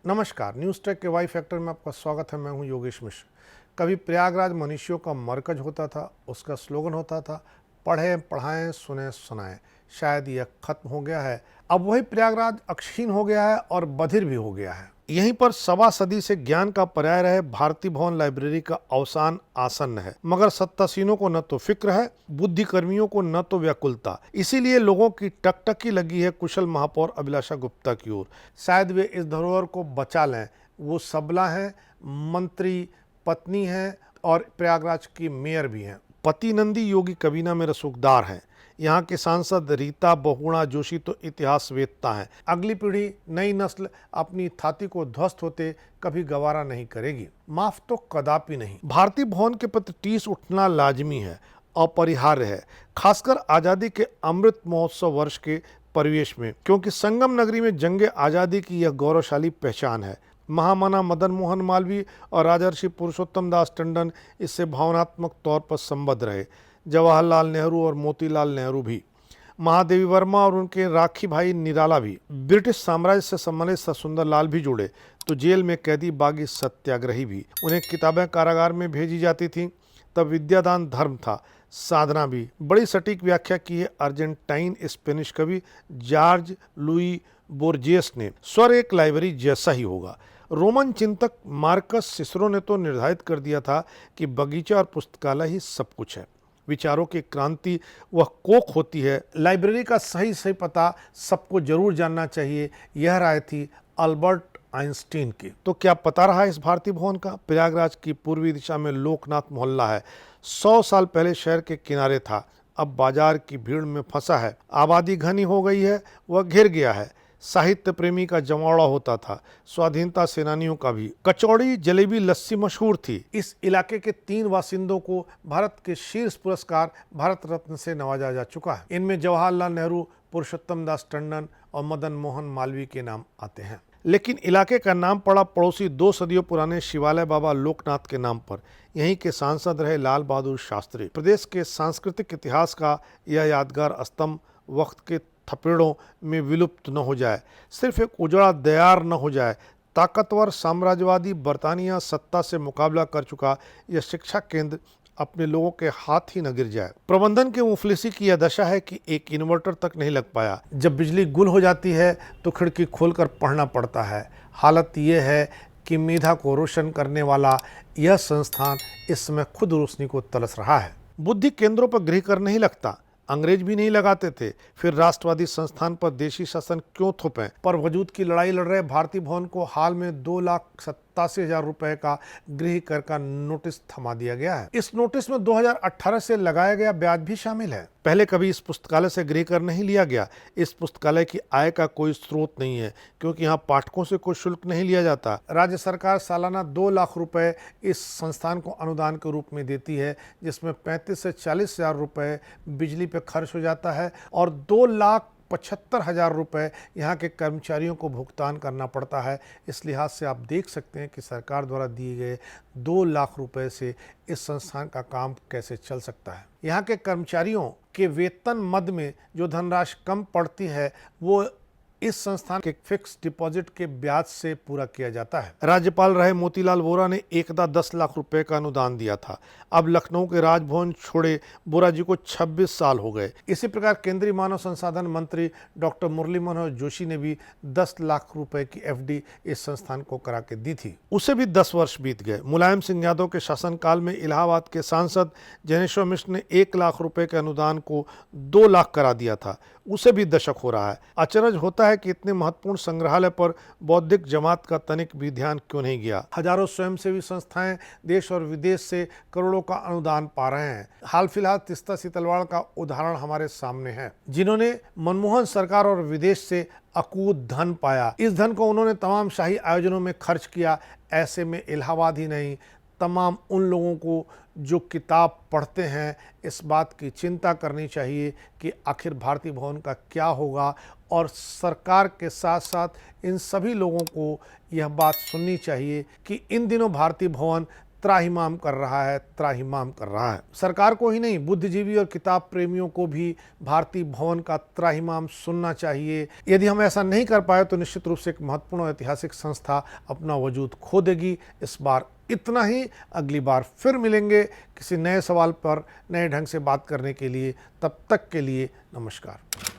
नमस्कार, news take के Y factor में आपका स्वागत है। मैं हूं योगेश मिश्र। कभी प्रयागराज मनुष्यों का मरकज होता था, उसका स्लोगन होता था, पढ़ें पढ़ाएं सुने सुनाएं। शायद यह खत्म हो गया है। अब वही प्रयागराज अक्षीण हो गया है और बधिर भी हो गया है। यहीं पर सवा सदी से ज्ञान का पर्याय रहे भारती भवन लाइब्रेरी का अवसान आसन्न है, मगर सत्तासीनों को न तो फिक्र है, बुद्धि कर्मियों को न तो व्याकुलता। इसीलिए लोगों की टकटकी लगी है कुशल महापौर अभिलाषा गुप्ता की ओर। शायद वे इस धरोहर को बचा लें। वो सबला हैं, मंत्री पत्नी हैं और प्रयागराज की मेयर भी हैं। पति नंदी योगी कबीना में रसूखदार हैं। यहाँ के सांसद रीता बहुगुणा जोशी तो इतिहासवेत्ता हैं। अगली पीढ़ी, नई नस्ल अपनी थाती को ध्वस्त होते कभी गवारा नहीं करेगी, माफ तो कदापि नहीं। भारतीय भवन के प्रति टीस उठना लाजमी है, अपरिहार्य है, खासकर आज़ादी के अमृत महोत्सव वर्ष के परिवेश में, क्योंकि संगम नगरी में जंगे आज़ादी की यह गौरवशाली पहचान है। महामना मदन मोहन मालवीय और राजर्षि पुरुषोत्तम दास टंडन इससे भावनात्मक तौर पर संबद्ध रहे। जवाहरलाल नेहरू और मोतीलाल नेहरू भी, महादेवी वर्मा और उनके राखी भाई निराला भी, ब्रिटिश साम्राज्य से सम्मानित सर लाल भी जुड़े, तो जेल में कैदी बागी सत्याग्रही भी। उन्हें किताबें कारागार में भेजी जाती थीं। तब विद्यादान धर्म था, साधना भी। बड़ी सटीक व्याख्या की है अर्जेंटाइन स्पेनिश कवि जॉर्ज लुई बोर्जेस ने। स्वर एक लाइब्रेरी जैसा ही होगा। रोमन चिंतक मार्कस सिसरो ने तो निर्धारित कर दिया था कि बगीचा और पुस्तकालय ही सब कुछ है। विचारों की क्रांति वह कोख होती है। लाइब्रेरी का सही सही पता सबको जरूर जानना चाहिए, यह राय थी अल्बर्ट आइंस्टीन की। तो क्या पता रहा इस भारतीय भवन का? प्रयागराज की पूर्वी दिशा में लोकनाथ मोहल्ला है। 100 साल पहले शहर के किनारे था, अब बाजार की भीड़ में फंसा है। आबादी घनी हो गई है, वह घिर गया है। साहित्य प्रेमी का जमावड़ा होता था, स्वाधीनता सेनानियों का भी। कचौड़ी जलेबी लस्सी मशहूर थी। इस इलाके के 3 बासिंदों को भारत के शीर्ष पुरस्कार भारत रत्न से नवाजा जा चुका है। इनमें जवाहरलाल नेहरू, पुरुषोत्तम दास टंडन और मदन मोहन मालवीय के नाम आते हैं। लेकिन इलाके का नाम पड़ा पड़ोसी 2 सदियों पुराने शिवालय बाबा लोकनाथ के नाम पर। यहीं के सांसद रहे लाल बहादुर शास्त्री। प्रदेश के सांस्कृतिक इतिहास का यह यादगार स्तंभ वक्त के थपेड़ों में विलुप्त न हो जाए, सिर्फ एक उजड़ा दयार न हो जाए। ताकतवर साम्राज्यवादी बरतानिया सत्ता से मुकाबला कर चुका यह शिक्षा केंद्र अपने लोगों के हाथ ही न गिर जाए। प्रबंधन के मुफलिसी की यह दशा है कि एक इन्वर्टर तक नहीं लग पाया। जब बिजली गुल हो जाती है तो खिड़की खोलकर पढ़ना पड़ता है। हालत यह है कि मेधा को रोशन करने वाला यह संस्थान इस समय खुद रोशनी को तरस रहा है। बुद्धि केंद्रों पर गृह कर नहीं लगता, अंग्रेज भी नहीं लगाते थे, फिर राष्ट्रवादी संस्थान पर देशी शासन क्यों थोपें? पर वजूद की लड़ाई लड़ रहे भारतीय भवन को हाल में 2,87,000 रुपए का गृह कर का नोटिस थमा दिया गया है। इस नोटिस में 2018 से लगाया गया ब्याज भी शामिल है। पहले कभी इस पुस्तकालय से गृह कर नहीं लिया गया। इस पुस्तकालय की आय का कोई स्रोत नहीं है, क्योंकि यहाँ पाठकों से कोई शुल्क नहीं लिया जाता। राज्य सरकार सालाना 2 लाख रुपए इस संस्थान को अनुदान के रूप में देती है, जिसमें 35 से 40,000 रुपए बिजली पे खर्च हो जाता है और 2,75,000 रुपए यहाँ के कर्मचारियों को भुगतान करना पड़ता है। इस लिहाज से आप देख सकते हैं कि सरकार द्वारा दिए गए 2 लाख रुपए से इस संस्थान का काम कैसे चल सकता है। यहाँ के कर्मचारियों के वेतन मद में जो धनराशि कम पड़ती है वो इस संस्थान के फिक्स डिपॉजिट के ब्याज से पूरा किया जाता है। राज्यपाल रहे मोतीलाल वोरा ने एकदा 10 लाख रुपए का अनुदान दिया था। अब लखनऊ के राजभवन छोड़े वोरा जी को 26 साल हो गए। इसी प्रकार केंद्रीय मानव संसाधन मंत्री डॉक्टर मुरली मनोहर जोशी ने भी 10 लाख रुपए की FD इस संस्थान को करा के दी थी। उसे भी 10 वर्ष बीत गए। मुलायम सिंह यादव के शासनकाल में इलाहाबाद के सांसद जनेश्वर मिश्र ने 1 लाख रुपए के अनुदान को 2 लाख करा दिया था। उसे भी दशक हो रहा है। अचरज होता है कि इतने महत्वपूर्ण संग्रहालय पर बौद्धिक जमात का तनिक भी ध्यान क्यों नहीं गया। हजारों स्वयंसेवी संस्थाएं देश और विदेश से करोड़ों का अनुदान पा रहे हैं। हाल फिलहाल तिस्ता सीतलवाड़ का उदाहरण हमारे सामने है, जिन्होंने मनमोहन सरकार और विदेश से अकूत धन पाया। इस धन को उन्होंने तमाम शाही आयोजनों में खर्च किया। ऐसे में इलाहाबाद ही नहीं, तमाम उन लोगों को जो किताब पढ़ते हैं इस बात की चिंता करनी चाहिए कि आखिर भारतीय भवन का क्या होगा। और सरकार के साथ साथ इन सभी लोगों को यह बात सुननी चाहिए कि इन दिनों भारतीय भवन त्राहिमाम कर रहा है, त्राहिमाम कर रहा है। सरकार को ही नहीं, बुद्धिजीवी और किताब प्रेमियों को भी भारतीय भवन का त्राहिमाम सुनना चाहिए। यदि हम ऐसा नहीं कर पाए तो निश्चित रूप से एक महत्वपूर्ण ऐतिहासिक संस्था अपना वजूद खो देगी। इस बार इतना ही। अगली बार फिर मिलेंगे किसी नए सवाल पर नए ढंग से बात करने के लिए। तब तक के लिए नमस्कार।